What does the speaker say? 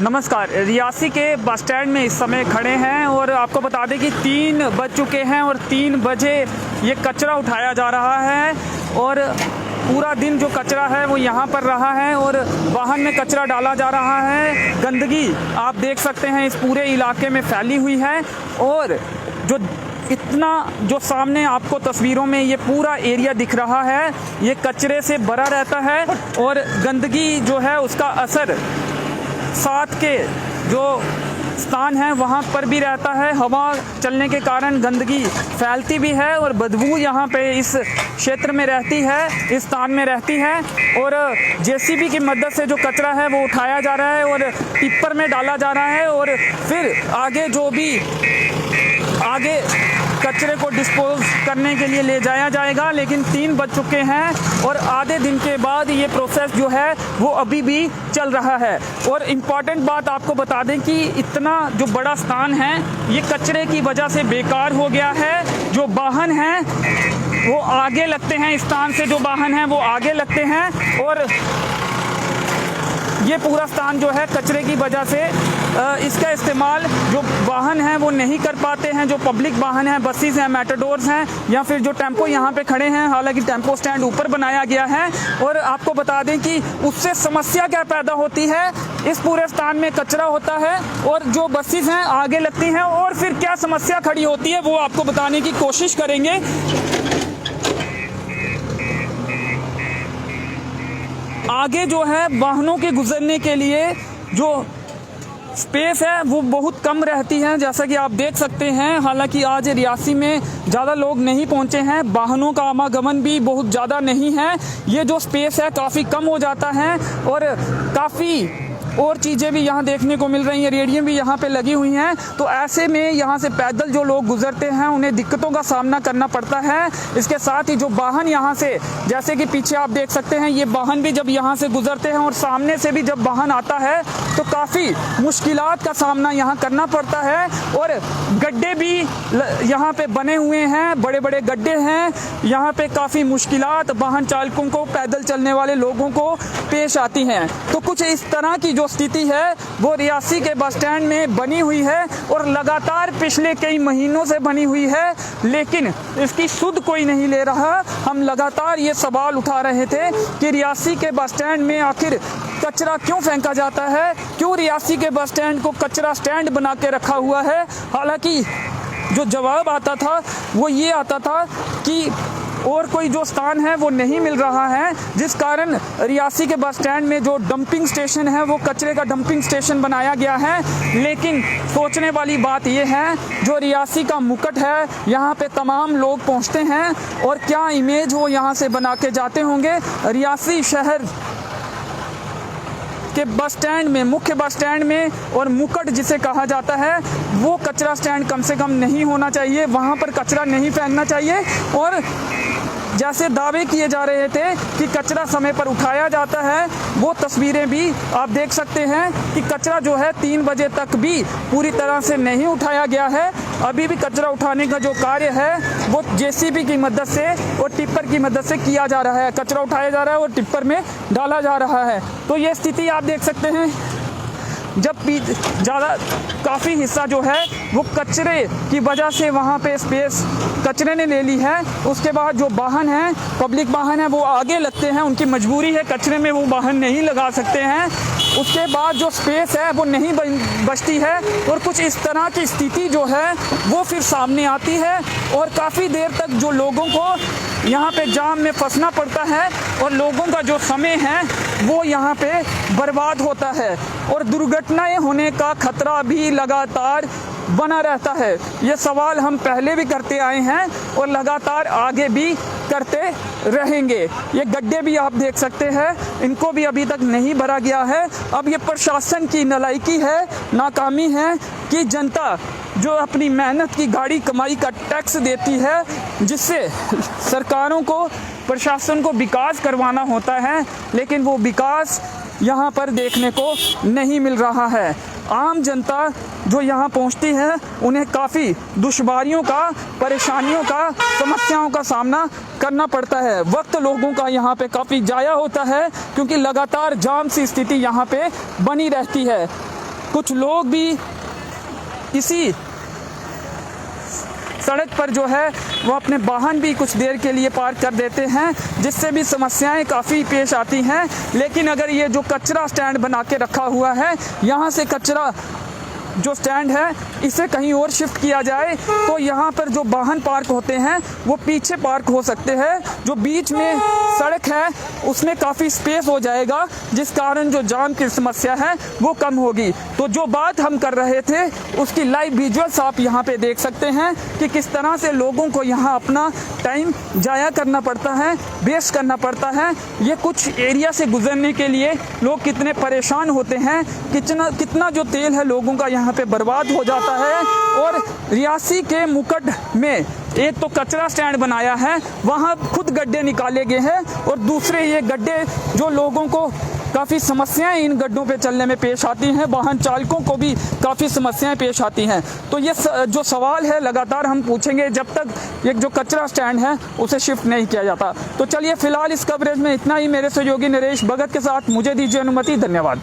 नमस्कार। रियासी के bus stand में इस समय खड़े हैं और आपको बता दें कि 3 बज चुके हैं और 3 बजे ये कचरा उठाया जा रहा है और पूरा दिन जो कचरा है वो यहाँ पर रहा है और वाहन में कचरा डाला जा रहा है। गंदगी आप देख सकते हैं इस पूरे इलाके में फैली हुई है और जो सामने आपको तस्वीरों में ये पूरा एरिया दिख रहा है ये कचरे से भरा रहता है और गंदगी जो है उसका असर साथ के जो स्थान है वहाँ पर भी रहता है। हवा चलने के कारण गंदगी फैलती भी है और बदबू यहाँ पे इस क्षेत्र में रहती है, इस स्थान में रहती है और जेसीबी की मदद से जो कचरा है वो उठाया जा रहा है और टिप्पर में डाला जा रहा है और फिर आगे जो भी कचरे को डिस्पोज करने के लिए ले जाया जाएगा। लेकिन 3 बज चुके हैं और आधे दिन के बाद ये प्रोसेस जो है वो अभी भी चल रहा है। और इम्पॉर्टेंट बात आपको बता दें कि इतना जो बड़ा स्थान है ये कचरे की वजह से बेकार हो गया है। जो वाहन हैं वो आगे लगते हैं, इस स्थान से जो वाहन हैं वो आगे लगते हैं और ये पूरा स्थान जो है कचरे की वजह से इसका इस्तेमाल जो वाहन हैं वो नहीं कर पाते हैं। जो पब्लिक वाहन हैं, बसेस हैं, मेटाडोर्स हैं या फिर जो टेम्पो यहाँ पे खड़े हैं, हालांकि टेम्पो स्टैंड ऊपर बनाया गया है। और आपको बता दें कि उससे समस्या क्या पैदा होती है, इस पूरे स्थान में कचरा होता है और जो बसेस हैं आगे लगती हैं और फिर क्या समस्या खड़ी होती है वो आपको बताने की कोशिश करेंगे। आगे जो है वाहनों के गुजरने के लिए जो स्पेस है वो बहुत कम रहती है, जैसा कि आप देख सकते हैं। हालांकि आज रियासी में ज़्यादा लोग नहीं पहुंचे हैं, वाहनों का आवागमन भी बहुत ज़्यादा नहीं है। ये जो स्पेस है काफ़ी कम हो जाता है और काफ़ी और चीज़ें भी यहाँ देखने को मिल रही हैं, रेडियम भी यहाँ पे लगी हुई हैं। तो ऐसे में यहाँ से पैदल जो लोग गुजरते हैं उन्हें दिक्कतों का सामना करना पड़ता है। इसके साथ ही जो वाहन यहाँ से, जैसे कि पीछे आप देख सकते हैं, ये वाहन भी जब यहाँ से गुजरते हैं और सामने से भी जब वाहन आता है तो काफ़ी मुश्किलात का सामना यहाँ करना पड़ता है। और गड्ढे भी यहाँ पे बने हुए हैं, बड़े बड़े गड्ढे हैं। यहाँ पे काफ़ी मुश्किलात वाहन चालकों को, पैदल चलने वाले लोगों को पेश आती हैं। तो कुछ इस तरह की जो स्थिति है वो रियासी के बस स्टैंड में बनी हुई है और लगातार पिछले कई महीनों से बनी हुई है, लेकिन इसकी सुध कोई नहीं ले रहा। हम लगातार ये सवाल उठा रहे थे कि रियासी के बस स्टैंड में आखिर कचरा क्यों फेंका जाता है, क्यों रियासी के बस स्टैंड को कचरा स्टैंड बना के रखा हुआ है। हालांकि जो जवाब आता था वो ये आता था कि और कोई जो स्थान है वो नहीं मिल रहा है, जिस कारण रियासी के बस स्टैंड में जो डंपिंग स्टेशन है वो कचरे का डंपिंग स्टेशन बनाया गया है। लेकिन सोचने वाली बात ये है, जो रियासी का मुकुट है यहाँ पे तमाम लोग पहुँचते हैं और क्या इमेज वो यहाँ से बना के जाते होंगे। रियासी शहर के बस स्टैंड में, मुख्य बस स्टैंड में और मुकुट जिसे कहा जाता है, वो कचरा स्टैंड कम से कम नहीं होना चाहिए, वहाँ पर कचरा नहीं फेंकना चाहिए। और जैसे दावे किए जा रहे थे कि कचरा समय पर उठाया जाता है, वो तस्वीरें भी आप देख सकते हैं कि कचरा जो है 3 बजे तक भी पूरी तरह से नहीं उठाया गया है। अभी भी कचरा उठाने का जो कार्य है वो जेसीबी की मदद से और टिप्पर की मदद से किया जा रहा है। कचरा उठाया जा रहा है और टिप्पर में डाला जा रहा है। तो ये स्थिति आप देख सकते हैं, जब ज़्यादा काफ़ी हिस्सा जो है वो कचरे की वजह से वहाँ पे स्पेस कचरे ने ले ली है। उसके बाद जो वाहन हैं, पब्लिक वाहन है, वो आगे लगते हैं, उनकी मजबूरी है, कचरे में वो वाहन नहीं लगा सकते हैं। उसके बाद जो स्पेस है वो नहीं बचती है और कुछ इस तरह की स्थिति जो है वो फिर सामने आती है और काफ़ी देर तक जो लोगों को यहाँ पे जाम में फंसना पड़ता है और लोगों का जो समय है वो यहाँ पे बर्बाद होता है और दुर्घटनाएं होने का खतरा भी लगातार बना रहता है। ये सवाल हम पहले भी करते आए हैं और लगातार आगे भी करते रहेंगे। ये गड्ढे भी आप देख सकते हैं, इनको भी अभी तक नहीं भरा गया है। अब ये प्रशासन की नालायकी है, नाकामी है कि जनता जो अपनी मेहनत की गाड़ी कमाई का टैक्स देती है, जिससे सरकारों को, प्रशासन को विकास करवाना होता है, लेकिन वो विकास यहाँ पर देखने को नहीं मिल रहा है। आम जनता जो यहाँ पहुँचती है उन्हें काफ़ी दुश्वारियों का, परेशानियों का, समस्याओं का सामना करना पड़ता है। वक्त लोगों का यहाँ पे काफ़ी ज़ाया होता है क्योंकि लगातार जाम सी स्थिति यहाँ पे बनी रहती है। कुछ लोग भी इसी सड़क पर जो है वो अपने वाहन भी कुछ देर के लिए पार्क कर देते हैं, जिससे भी समस्याएं काफ़ी पेश आती हैं। लेकिन अगर ये जो कचरा स्टैंड बना के रखा हुआ है, यहाँ से कचरा जो स्टैंड है इसे कहीं और शिफ्ट किया जाए तो यहाँ पर जो वाहन पार्क होते हैं वो पीछे पार्क हो सकते हैं। जो बीच में सड़क है उसमें काफ़ी स्पेस हो जाएगा, जिस कारण जो जाम की समस्या है वो कम होगी। तो जो बात हम कर रहे थे उसकी लाइव विजुअल्स आप यहाँ पे देख सकते हैं कि किस तरह से लोगों को यहाँ अपना टाइम जाया करना पड़ता है, वेस्ट करना पड़ता है। ये कुछ एरिया से गुजरने के लिए लोग कितने परेशान होते हैं, कितना जो तेल है लोगों का यहाँ पे बर्बाद हो जाता है। और रियासी के मुकट में एक तो कचरा स्टैंड बनाया है, वहाँ खुद गड्ढे निकाले गए हैं, और दूसरे ये गड्ढे जो लोगों को काफ़ी समस्याएं इन गड्ढों पे चलने में पेश आती हैं, वाहन चालकों को भी काफ़ी समस्याएं पेश आती हैं। तो ये जो सवाल है लगातार हम पूछेंगे जब तक एक जो कचरा स्टैंड है उसे शिफ्ट नहीं किया जाता। तो चलिए फिलहाल इस कवरेज में इतना ही। मेरे सहयोगी नरेश भगत के साथ मुझे दीजिए अनुमति। धन्यवाद।